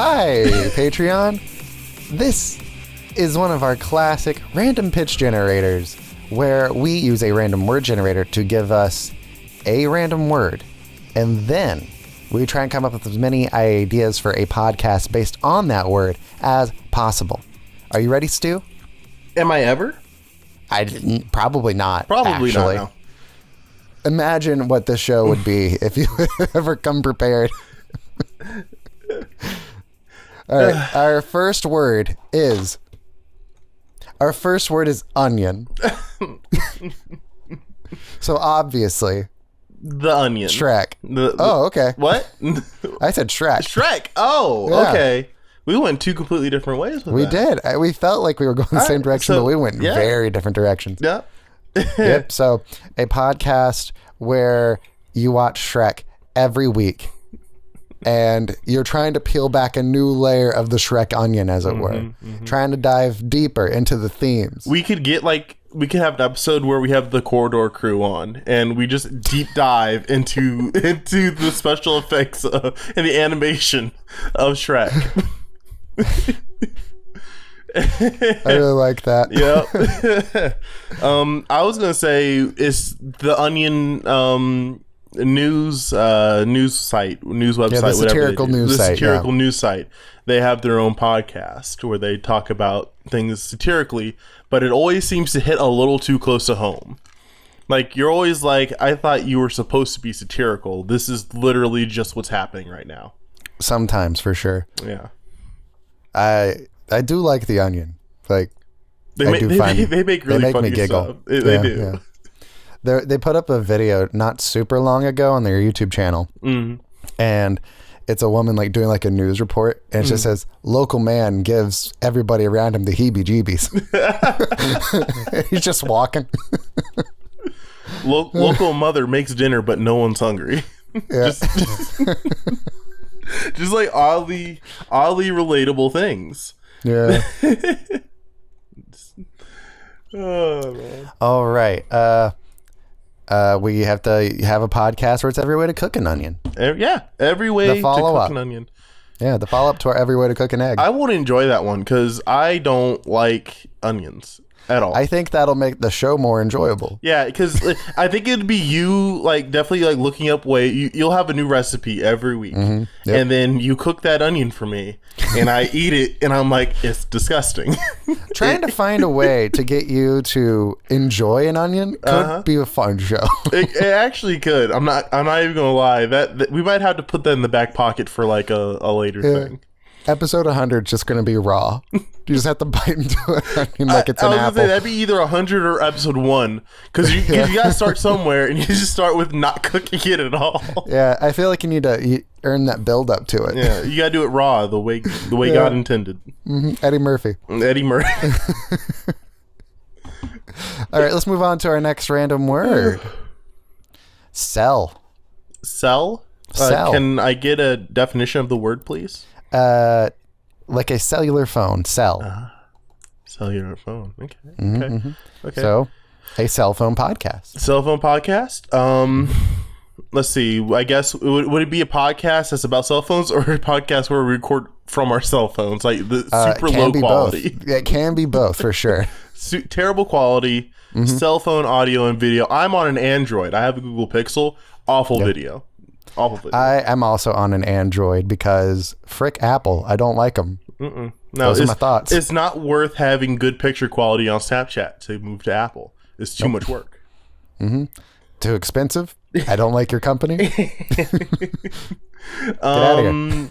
Hi, Patreon. This is one of our classic random pitch generators where we use a random word generator to give us a random word, and then we try and come up with as many ideas for a podcast based on that word as possible. Are you ready, Stu? Am I ever? Probably not. Probably actually. not. No. Imagine what this show would be if you ever come prepared. All right, our first word is onion. So obviously, The Onion. Shrek. Oh, okay. What? I said Shrek. Shrek. Oh, Yeah. okay. We went two completely different ways with We that. did. We felt like we were going the same direction, so, but we went yeah. very different directions. Yeah. Yep. So a podcast where you watch Shrek every week, and you're trying to peel back a new layer of the Shrek onion, as it were, trying to dive deeper into the themes. We could have an episode where we have the Corridor Crew on, and we just deep dive into the special effects and the animation of Shrek. I really like that. Yep. I was gonna say it's the Onion news website, the satirical news site. Satirical news site. They have their own podcast where they talk about things satirically, but it always seems to hit a little too close to home. Like, you're always like, I thought you were supposed to be satirical. This is literally just what's happening right now. Sometimes, for sure. Yeah. I do like the Onion. Like, They make really funny me giggle. stuff. They do. Yeah. They put up a video not super long ago on their YouTube channel, and it's a woman like doing like a news report, and it just says, "Local man gives everybody around him the heebie-jeebies." He's just walking. Local mother makes dinner, but no one's hungry. Yeah. Just like oddly relatable things. Yeah. Oh man. All right. We have to have a podcast where it's every way to cook an onion. Every way to follow-up. cook an onion. Yeah, the follow-up to our every way to cook an egg. I won't enjoy that one because I don't like onions at all. I think that'll make the show more enjoyable. Yeah, because I think it'd be you like definitely like looking up you'll have a new recipe every week, Yep. and then you cook that onion for me, and I eat it, and I'm like, it's disgusting. Trying to find a way to get you to enjoy an onion could be a fun show. It actually could. I'm not even gonna lie. That we might have to put that in the back pocket for like a later thing. Episode 100 is just going to be raw. You just have to bite into an onion like it's an I was apple. gonna say that'd be either 100 or episode 1 because you gotta start somewhere, and you just start with not cooking it at all. Yeah, I feel like you need to earn that build up to it. Yeah, you gotta do it raw the way God intended. Eddie Murphy. Eddie Murphy. All right, let's move on to our next random word. Sell. Sell. Sell. Can I get a definition of the word, please? Like a cellular phone. Sell. Cellular phone. Okay. Okay. So, a cell phone podcast. Cell phone podcast. Let's see. I guess would it be a podcast that's about cell phones, or a podcast where we record from our cell phones, like the super low quality? Both. It can be both for sure. Terrible quality, cell phone audio and video. I'm on an Android. I have a Google Pixel. Awful video. Awful video. I am also on an Android because frick Apple. I don't like them. No, Those are my thoughts. It's not worth having good picture quality on Snapchat to move to Apple. It's too much work. Too expensive. I don't like your company. Get out of here.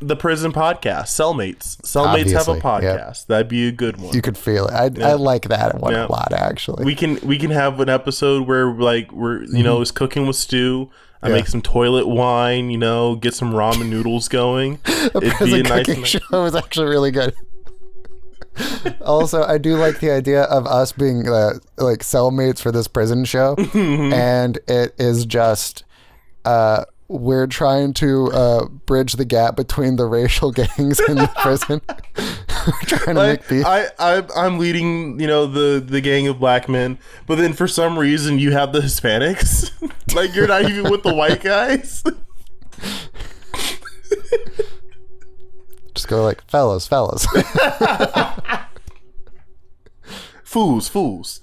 The prison podcast, Cellmates. Cellmates have a Obviously, podcast. yep. That'd be a good one. You could feel it. I like that one a lot, actually. We can have an episode where we're is cooking with Stu. I make some toilet wine, get some ramen noodles going. It'd be a nice show is actually really good. Also, I do like the idea of us being like cellmates for this prison show, and it is just we're trying to bridge the gap between the racial gangs in the prison. We're trying to make peace. I'm leading, the gang of black men, but then for some reason you have the Hispanics. Like, you're not even with the white guys. just go like, fellas. Fools.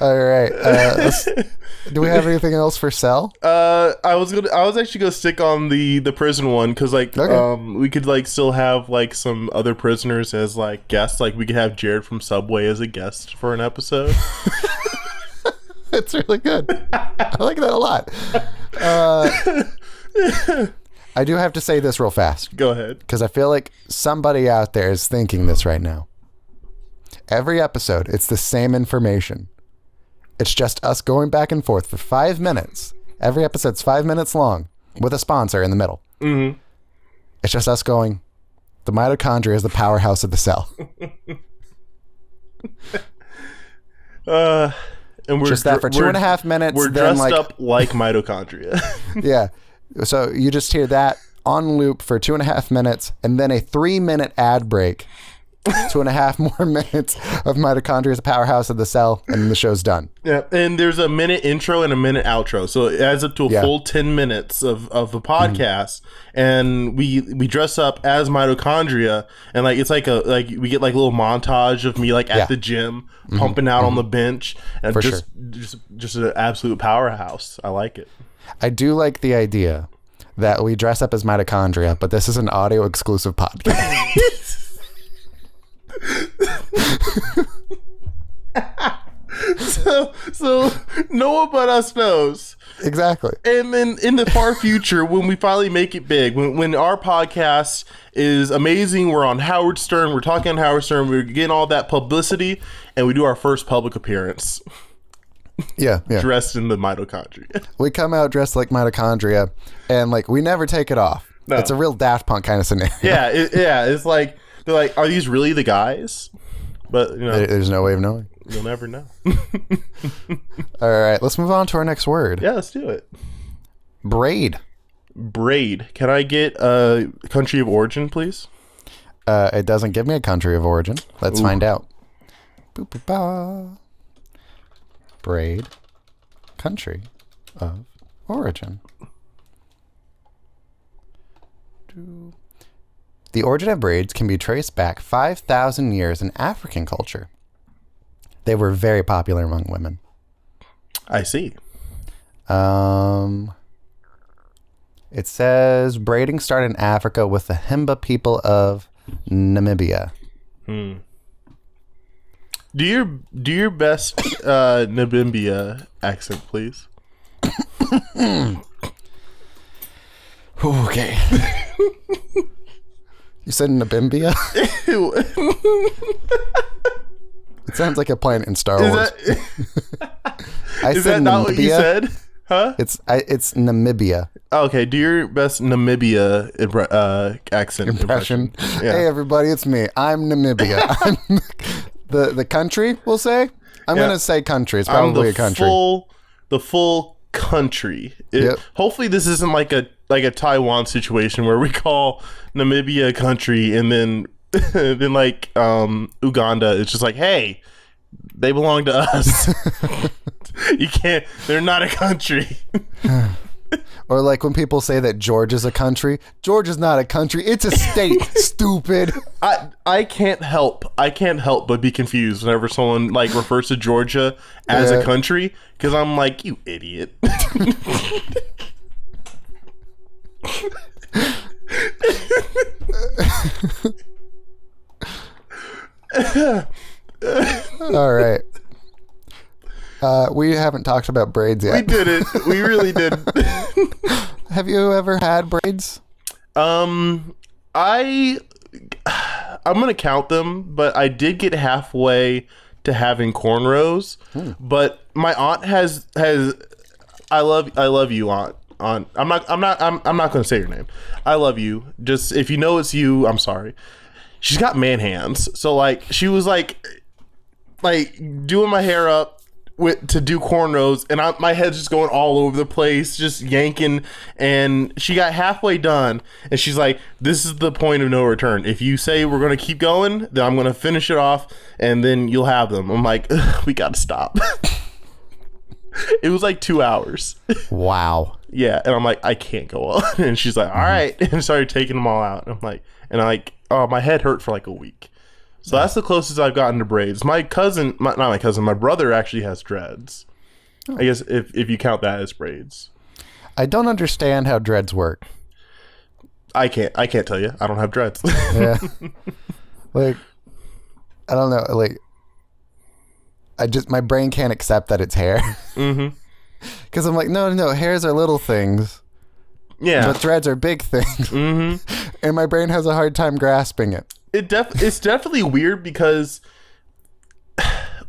All right. Do we have anything else for Cell? I was actually gonna stick on the prison one because we could like still have like some other prisoners as like guests. Like we could have Jared from Subway as a guest for an episode. It's really good. I like that a lot. I do have to say this real fast. Go ahead. Because I feel like somebody out there is thinking this right now. Every episode, it's the same information. It's just us going back and forth for 5 minutes. Every episode's 5 minutes long with a sponsor in the middle. Mm-hmm. It's just us going, the mitochondria is the powerhouse of the cell. And we're just that for 2.5 minutes. We're dressed up like mitochondria. Yeah. So you just hear that on loop for 2.5 minutes and then a 3-minute ad break. 2.5 more minutes of mitochondria as a powerhouse of the cell, and the show's done. Yeah, and there's a minute intro and a minute outro, so it adds up to a full 10 minutes of a podcast. And we dress up as mitochondria, and like it's like we get like a little montage of me like at the gym pumping out on the bench, and For just an absolute powerhouse. I like it. I do like the idea that we dress up as mitochondria, but this is an audio exclusive podcast. so no one but us knows. Exactly. And then in the far future, when we finally make it big, when our podcast is amazing, we're on Howard Stern, we're talking on Howard Stern, we're getting all that publicity, and we do our first public appearance. Yeah. Dressed in the mitochondria. We come out dressed like mitochondria, and like we never take it off. No. It's a real Daft Punk kind of scenario. Yeah, it's like they're like, are these really the guys? But you know, there's no way of knowing. You'll never know. All right, let's move on to our next word. Yeah, let's do it. Braid. Can I get a country of origin, please? It doesn't give me a country of origin. Let's find out. Boop-a-ba. Braid. Country of origin. The origin of braids can be traced back 5,000 years in African culture. They were very popular among women. I see. It says braiding started in Africa with the Himba people of Namibia. Do your best Namibia accent, please. Okay. You said Namibia? It sounds like a planet in Star Wars. Is that not what you said? Huh? It's Namibia. Okay, do your best Namibia accent impression. Yeah. Hey everybody, it's me. I'm Namibia. I'm the country, we'll say. I'm gonna say country. It's probably a country. The full country. Yep. Hopefully this isn't like a Taiwan situation where we call Namibia a country and then like Uganda, it's just like, hey, they belong to us. You can't. They're not a country. Or like when people say that Georgia's a country. Georgia's not a country. It's a state. Stupid. I can't help but be confused whenever someone like refers to Georgia as a country, because I'm like, you idiot. All right. We haven't talked about braids yet. We didn't. We really didn't. Have you ever had braids? I'm gonna count them, but I did get halfway to having cornrows. But my aunt has. I love you, aunt. I'm not gonna say your name. I love you. Just if you know it's you, I'm sorry. She's got man hands, so like she was like doing my hair up to do cornrows, and my head's just going all over the place, just yanking. And she got halfway done, and she's like, "This is the point of no return. If you say we're gonna keep going, then I'm gonna finish it off, and then you'll have them." I'm like, we gotta stop. It was like 2 hours. Wow. Yeah, and I'm like, I can't go on. And she's like, all right, and started taking them all out. And I'm like, oh, my head hurt for like a week. So that's the closest I've gotten to braids. My cousin, not my cousin, my brother actually has dreads. I guess if you count that as braids. I don't understand how dreads work. I can't tell you. I don't have dreads. Yeah. Like, I don't know. Like, my brain can't accept that it's hair. Mm-hmm. Because I'm like, no, hairs are little things. Yeah. But threads are big things. Mm-hmm. And my brain has a hard time grasping it. It's definitely weird because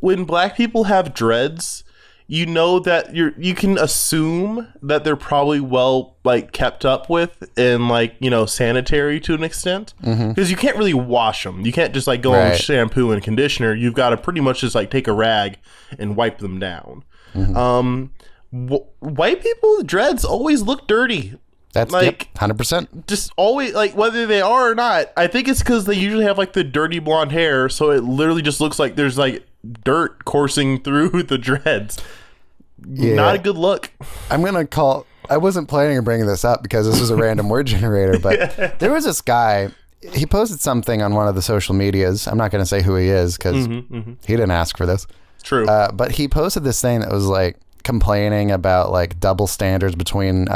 when black people have dreads, you know that you can assume that they're probably well like kept up with and like, you know, sanitary to an extent, because you can't really wash them. You can't just like go on with shampoo and conditioner. You've got to pretty much just like take a rag and wipe them down. White people dreads always look dirty. That's like 100%. Just always, like, whether they are or not. I think it's because they usually have like the dirty blonde hair, so it literally just looks like there's like dirt coursing through the dreads. Yeah. Not a good look. I'm gonna call. I wasn't planning on bringing this up because this was a random word generator, but there was this guy. He posted something on one of the social medias. I'm not gonna say who he is because he didn't ask for this. True. But he posted this thing that was like complaining about like double standards between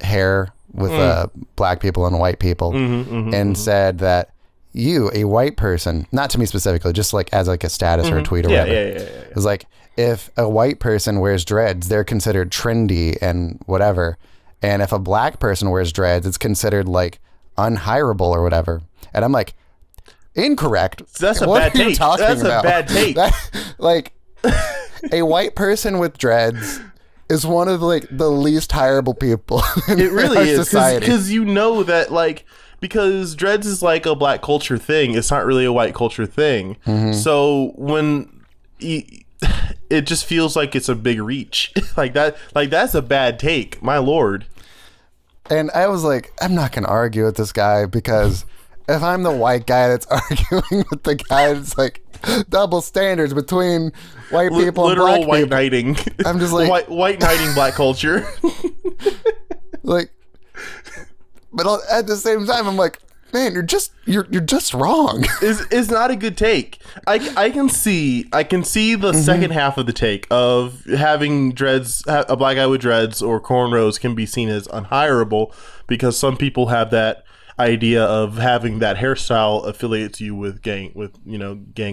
hair with black people and white people, and said that you, a white person, not to me specifically, just like as like a status or a tweet or whatever. It was like, if a white person wears dreads, they're considered trendy and whatever. And if a black person wears dreads, it's considered like unhireable or whatever. And I'm like, incorrect. That's a bad take. That's a bad take. Like, a white person with dreads is one of like the least hireable people in it really our is, society. Because you know that like, because dreads is like a black culture thing. It's not really a white culture thing. So when it just feels like it's a big reach. Like that's a bad take. My Lord. And I was like, I'm not going to argue with this guy, because if I'm the white guy that's arguing with the guy that's like double standards between white people and black people. Literal white knighting. I'm just like... White knighting black culture. Like... But at the same time, I'm like, man, you're just wrong. Is not a good take. I can see the second half of the take of having dreads, a black guy with dreads or cornrows can be seen as unhireable, because some people have that idea of having that hairstyle affiliates you with gang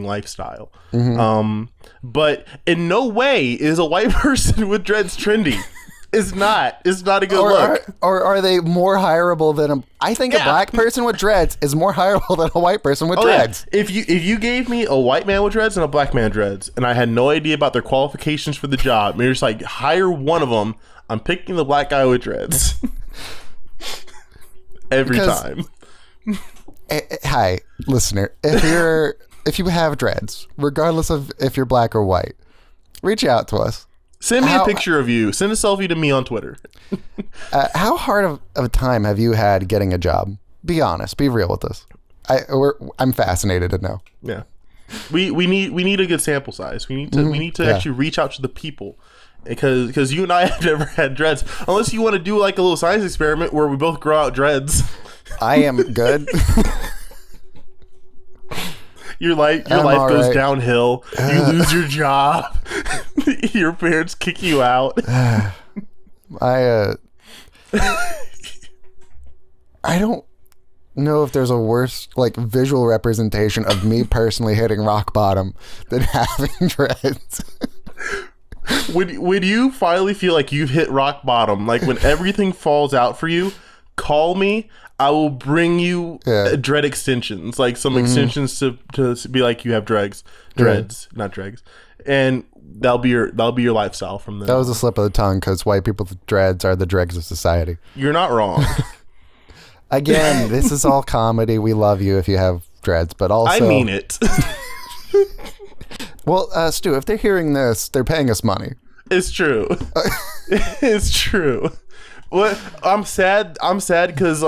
lifestyle. But in no way is a white person with dreads trendy. It's not a good look. Or are they more hireable than I think a black person with dreads is more hireable than a white person with dreads. Yeah. If you gave me a white man with dreads and a black man with dreads, and I had no idea about their qualifications for the job, and you're just like, hire one of them, I'm picking the black guy with dreads. Every time. Hi, listener. If you have dreads, regardless of if you're black or white, reach out to us. Send me a picture of you. Send a selfie to me on Twitter. How hard of a time have you had getting a job? Be honest. Be real with us. I'm fascinated to know. Yeah, we need a good sample size. We need to actually reach out to the people, because you and I have never had dreads. Unless you want to do like a little science experiment where we both grow out dreads. I am good. Your life goes downhill. You lose your job. Your parents kick you out. I don't know if there's a worse like visual representation of me personally hitting rock bottom than having dreads. When you finally feel like you've hit rock bottom, like when everything falls out for you, call me. I will bring you dread extensions, like some extensions to be like you have dreads, not dregs, and that'll be your lifestyle from then. That was a slip of the tongue, because white people with dreads are the dregs of society. You're not wrong. Again, this is all comedy. We love you if you have dreads, but also I mean it. Well, Stu, if they're hearing this, they're paying us money. It's true. It's true. What I'm sad because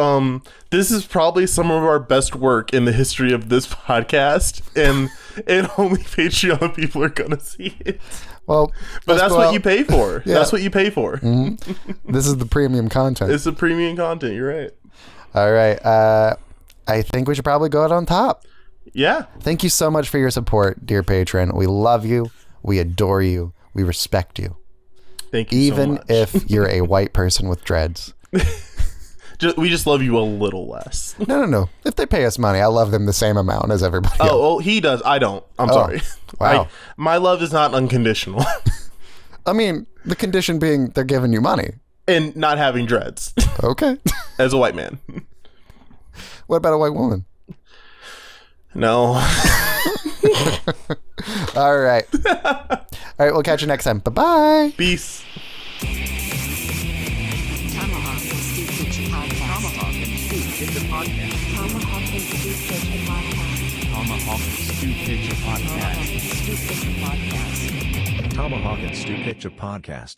this is probably some of our best work in the history of this podcast, and and only Patreon people are gonna see it. Well, But that's what you pay for. Yeah. That's what you pay for. This is the premium content. It's the premium content. You're right. All right. I think we should probably go out on top. Yeah. Thank you so much for your support, dear patron. We love you. We adore you. We respect you. Thank you Even so much. if you're a white person with dreads. We just love you a little less. No. If they pay us money, I love them the same amount as everybody else. Oh, he does. I don't. I'm sorry. Wow. My love is not unconditional. I mean, the condition being they're giving you money. And not having dreads Okay. as a white man. What about a white woman? No. All right. All right, we'll catch you next time. Bye-bye. Peace. Tomahawk and Stew Kitchen Podcast. Tomahawk and Stew Kitchen Podcast. Tomahawk and Stew Picture Podcast. Tomahawk and Stew Kitchen Podcast. Tomahawk and Stew Picture Podcast.